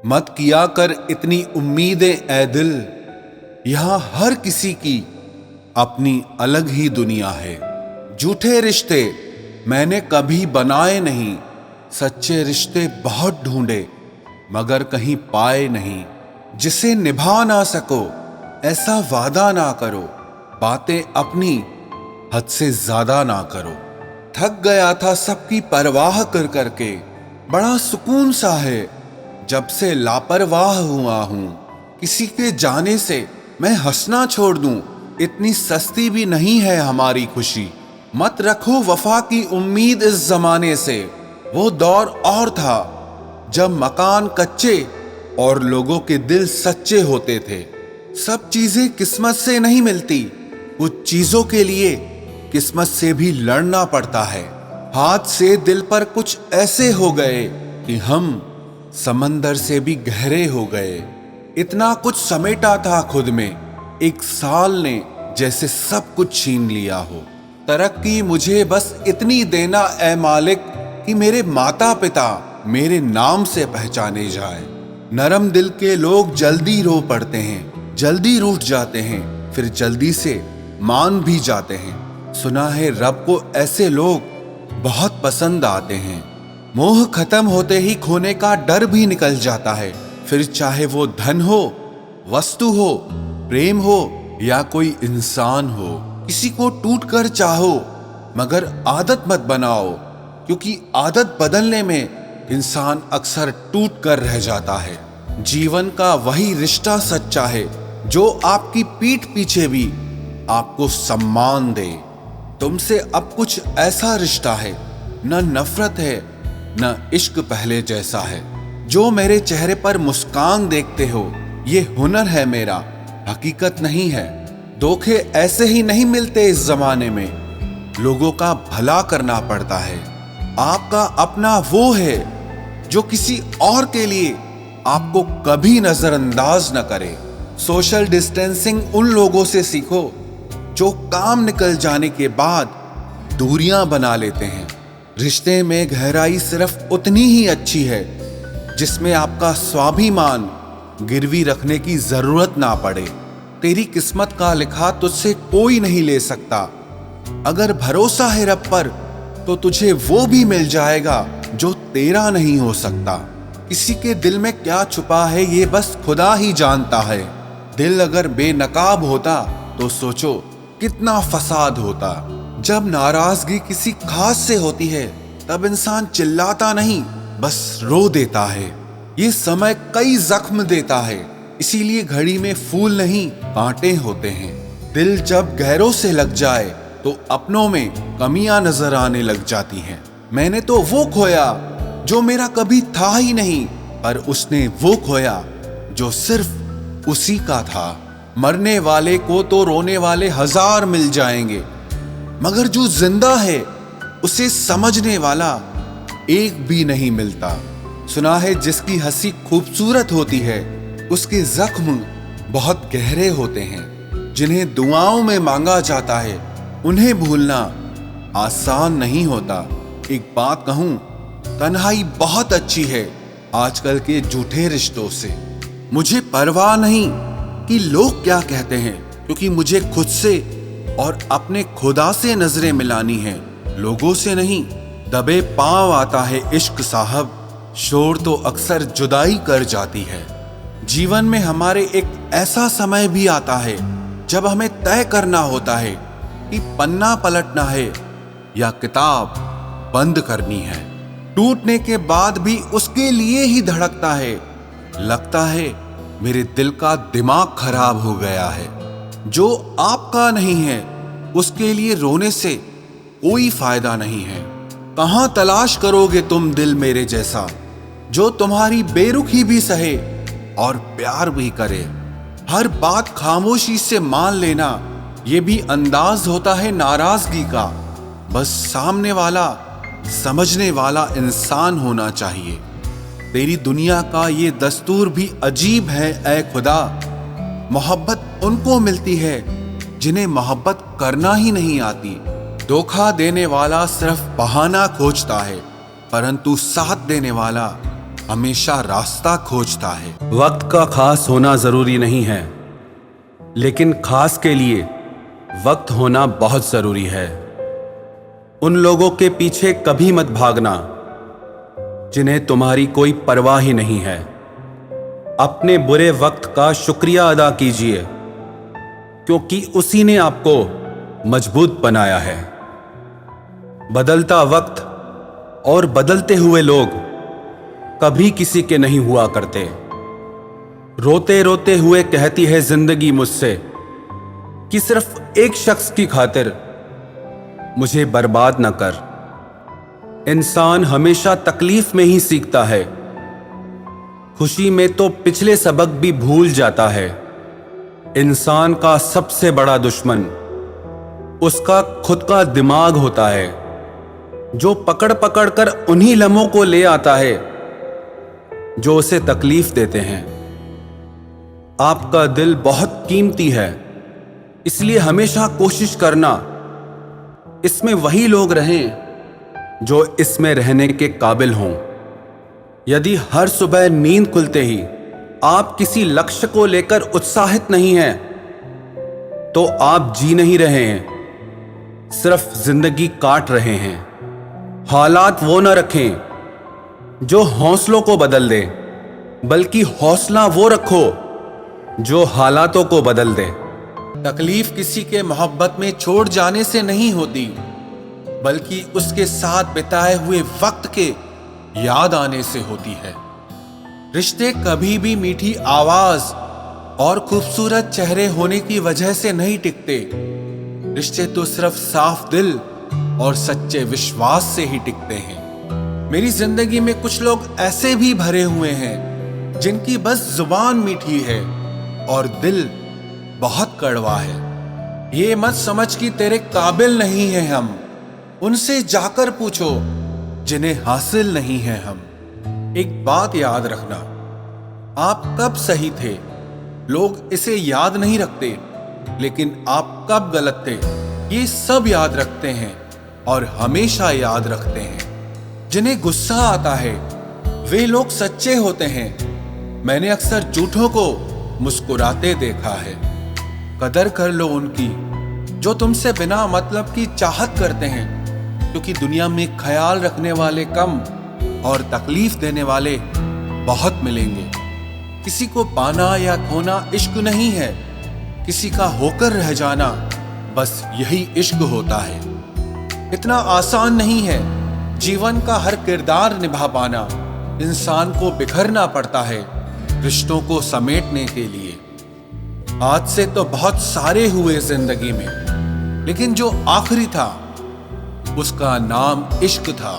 मत किया कर इतनी उम्मीदें ए दिल, यहां हर किसी की अपनी अलग ही दुनिया है। झूठे रिश्ते मैंने कभी बनाए नहीं, सच्चे रिश्ते बहुत ढूंढे मगर कहीं पाए नहीं। जिसे निभा ना सको ऐसा वादा ना करो, बातें अपनी हद से ज्यादा ना करो। थक गया था सबकी परवाह कर करके, बड़ा सुकून सा है जब से लापरवाह हुआ हूं। किसी के जाने से मैं हंसना छोड़ दूं, इतनी सस्ती भी नहीं है हमारी खुशी। मत रखो वफा की उम्मीद इस जमाने से, वो दौर और था जब मकान कच्चे और लोगों के दिल सच्चे होते थे। सब चीजें किस्मत से नहीं मिलती, कुछ चीजों के लिए किस्मत से भी लड़ना पड़ता है। हाथ से दिल पर कुछ ऐसे हो गए कि हम समंदर से भी गहरे हो गए। इतना कुछ समेटा था खुद में, एक साल ने जैसे सब कुछ छीन लिया हो। तरक्की मुझे बस इतनी देना ए मालिक कि मेरे माता पिता मेरे नाम से पहचाने जाए। नरम दिल के लोग जल्दी रो पड़ते हैं, जल्दी रूठ जाते हैं, फिर जल्दी से मान भी जाते हैं। सुना है रब को ऐसे लोग बहुत पसंद आते हैं। मोह खत्म होते ही खोने का डर भी निकल जाता है, फिर चाहे वो धन हो, वस्तु हो, प्रेम हो या कोई इंसान हो। किसी को टूट कर चाहो मगर आदत मत बनाओ, क्योंकि आदत बदलने में इंसान अक्सर टूट कर रह जाता है। जीवन का वही रिश्ता सच्चा है जो आपकी पीठ पीछे भी आपको सम्मान दे। तुमसे अब कुछ ऐसा रिश्ता है, न नफरत है न इश्क पहले जैसा है। जो मेरे चेहरे पर मुस्कान देखते हो ये हुनर है मेरा, हकीकत नहीं है। धोखे ऐसे ही नहीं मिलते इस जमाने में, लोगों का भला करना पड़ता है। आपका अपना वो है जो किसी और के लिए आपको कभी नजरअंदाज न करे। सोशल डिस्टेंसिंग उन लोगों से सीखो जो काम निकल जाने के बाद दूरियां बना लेते हैं। रिश्ते में गहराई सिर्फ उतनी ही अच्छी है जिसमें आपका स्वाभिमान गिरवी रखने की जरूरत ना पड़े। तेरी किस्मत का लिखा तुझसे कोई नहीं ले सकता। अगर भरोसा है रब पर तो तुझे वो भी मिल जाएगा जो तेरा नहीं हो सकता। किसी के दिल में क्या छुपा है ये बस खुदा ही जानता है। दिल अगर बेनकाब होता तो सोचो कितना फसाद होता। जब नाराजगी किसी खास से होती है तब इंसान चिल्लाता नहीं, बस रो देता है। ये समय कई जख्म देता है, इसीलिए घड़ी में फूल नहीं कांटे होते हैं। दिल जब गहरों से लग जाए तो अपनों में कमियां नजर आने लग जाती हैं। मैंने तो वो खोया जो मेरा कभी था ही नहीं, पर उसने वो खोया जो सिर्फ उसी का था। मरने वाले को तो रोने वाले हजार मिल जाएंगे, मगर जो जिंदा है उसे समझने वाला एक भी नहीं मिलता। सुना है जिसकी हंसी खूबसूरत होती है उसके जख्म बहुत गहरे होते हैं। जिन्हें दुआओं में मांगा जाता है उन्हें भूलना आसान नहीं होता। एक बात कहूं, तन्हाई बहुत अच्छी है आजकल के झूठे रिश्तों से। मुझे परवाह नहीं कि लोग क्या कहते हैं, क्योंकि मुझे खुद से और अपने खुदा से नजरें मिलानी है, लोगों से नहीं। दबे पांव आता है इश्क साहब, शोर तो अक्सर जुदाई कर जाती है। जीवन में हमारे एक ऐसा समय भी आता है जब हमें तय करना होता है कि पन्ना पलटना है या किताब बंद करनी है। टूटने के बाद भी उसके लिए ही धड़कता है। लगता है मेरे दिल का दिमाग खराब हो गया है। जो आपका नहीं है उसके लिए रोने से कोई फायदा नहीं है। कहां तलाश करोगे तुम दिल मेरे जैसा जो तुम्हारी बेरुखी भी सहे और प्यार भी करे। हर बात खामोशी से मान लेना ये भी अंदाज होता है नाराजगी का। बस सामने वाला समझने वाला इंसान होना चाहिए। तेरी दुनिया का ये दस्तूर भी अजीब है ऐ खुदा। मोहब्बत उनको मिलती है जिन्हें मोहब्बत करना ही नहीं आती। धोखा देने वाला सिर्फ बहाना खोजता है, परंतु साथ देने वाला हमेशा रास्ता खोजता है। वक्त का खास होना जरूरी नहीं है, लेकिन खास के लिए वक्त होना बहुत जरूरी है। उन लोगों के पीछे कभी मत भागना जिन्हें तुम्हारी कोई परवाह ही नहीं है। अपने बुरे वक्त का शुक्रिया अदा कीजिए, क्योंकि उसी ने आपको मजबूत बनाया है। बदलता वक्त और बदलते हुए लोग कभी किसी के नहीं हुआ करते। रोते रोते हुए कहती है जिंदगी मुझसे कि सिर्फ एक शख्स की खातिर मुझे बर्बाद न कर। इंसान हमेशा तकलीफ में ही सीखता है, खुशी में तो पिछले सबक भी भूल जाता है। इंसान का सबसे बड़ा दुश्मन उसका खुद का दिमाग होता है, जो पकड़ पकड़ कर उन्हीं लम्हों को ले आता है जो उसे तकलीफ देते हैं। आपका दिल बहुत कीमती है, इसलिए हमेशा कोशिश करना इसमें वही लोग रहें जो इसमें रहने के काबिल हों। यदि हर सुबह नींद खुलते ही आप किसी लक्ष्य को लेकर उत्साहित नहीं हैं, तो आप जी नहीं रहे हैं, सिर्फ जिंदगी काट रहे हैं। हालात वो न रखें जो हौसलों को बदल दे, बल्कि हौसला वो रखो जो हालातों को बदल दे। तकलीफ किसी के मोहब्बत में छोड़ जाने से नहीं होती, बल्कि उसके साथ बिताए हुए वक्त के याद आने से होती है। रिश्ते कभी भी मीठी आवाज और खूबसूरत चेहरे होने की वजह से नहीं टिकते। रिश्ते तो सिर्फ साफ दिल और सच्चे विश्वास से ही टिकते हैं। मेरी जिंदगी में कुछ लोग ऐसे भी भरे हुए हैं जिनकी बस जुबान मीठी है और दिल बहुत कड़वा है। ये मत समझ कि तेरे काबिल नहीं है हम, उनसे जाकर पूछो जिन्हें हासिल नहीं है हम। एक बात याद रखना, आप कब सही थे लोग इसे याद नहीं रखते, लेकिन आप कब गलत थे ये सब याद रखते हैं और हमेशा याद रखते हैं। जिन्हें गुस्सा आता है वे लोग सच्चे होते हैं। मैंने अक्सर झूठों को मुस्कुराते देखा है। कदर कर लो उनकी जो तुमसे बिना मतलब की चाहत करते हैं, क्योंकि दुनिया में ख्याल रखने वाले कम और तकलीफ देने वाले बहुत मिलेंगे। किसी को पाना या खोना इश्क नहीं है, किसी का होकर रह जाना बस यही इश्क होता है। इतना आसान नहीं है जीवन का हर किरदार निभा पाना। इंसान को बिखरना पड़ता है रिश्तों को समेटने के लिए। आज से तो बहुत सारे हुए जिंदगी में, लेकिन जो आखिरी था उसका नाम इश्क था।